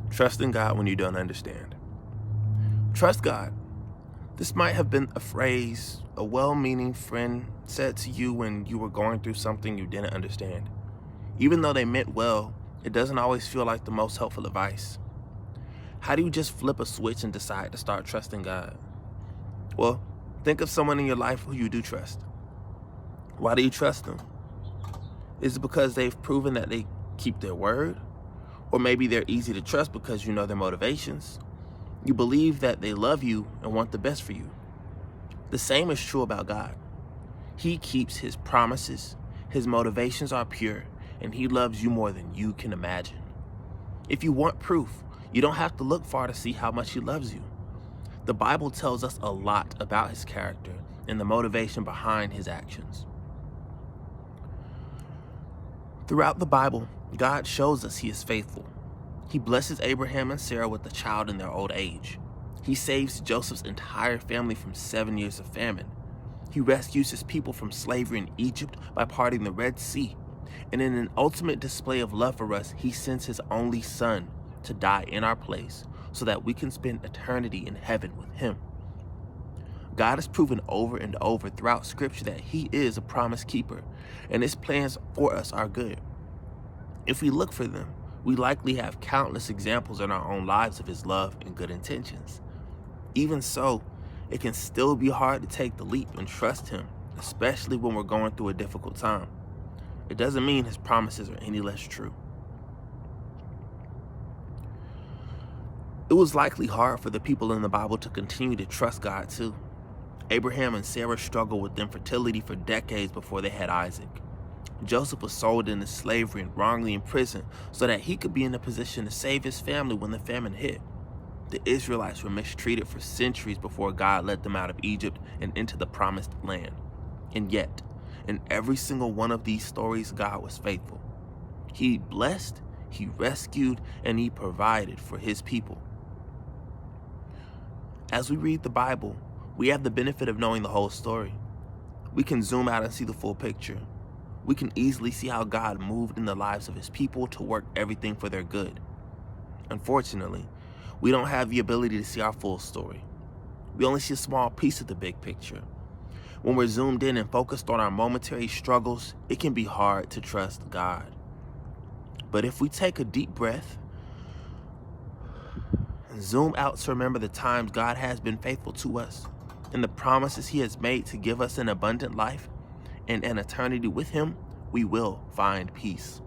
Trusting God when you don't understand. Trust God. This might have been a phrase a well-meaning friend said to you when you were going through something you didn't understand. Even though they meant well, it doesn't always feel like the most helpful advice. How do you just flip a switch and decide to start trusting God? Well, think of someone in your life who you do trust. Why do you trust them? Is it because they've proven that they keep their word? Or maybe they're easy to trust because you know their motivations. You believe that they love you and want the best for you. The same is true about God. He keeps his promises, his motivations are pure, and he loves you more than you can imagine. If you want proof, you don't have to look far to see how much he loves you. The Bible tells us a lot about his character and the motivation behind his actions. Throughout the Bible, God shows us he is faithful. He blesses Abraham and Sarah with a child in their old age. He saves Joseph's entire family from 7 years of famine. He rescues his people from slavery in Egypt by parting the Red Sea. And in an ultimate display of love for us, he sends his only son to die in our place so that we can spend eternity in heaven with him. God has proven over and over throughout Scripture that he is a promise keeper, and his plans for us are good. If we look for them, we likely have countless examples in our own lives of his love and good intentions. Even so, it can still be hard to take the leap and trust him, especially when we're going through a difficult time. It doesn't mean his promises are any less true. It was likely hard for the people in the Bible to continue to trust God too. Abraham and Sarah struggled with infertility for decades before they had Isaac. Joseph was sold into slavery and wrongly imprisoned so that he could be in a position to save his family when the famine hit. The Israelites were mistreated for centuries before God led them out of Egypt and into the promised land. And yet, in every single one of these stories, God was faithful. He blessed, he rescued, and he provided for his people. As we read the Bible, we have the benefit of knowing the whole story. We can zoom out and see the full picture. We can easily see how God moved in the lives of his people to work everything for their good. Unfortunately, we don't have the ability to see our full story. We only see a small piece of the big picture. When we're zoomed in and focused on our momentary struggles, it can be hard to trust God. But if we take a deep breath and zoom out to remember the times God has been faithful to us and the promises he has made to give us an abundant life and an eternity with him, we will find peace.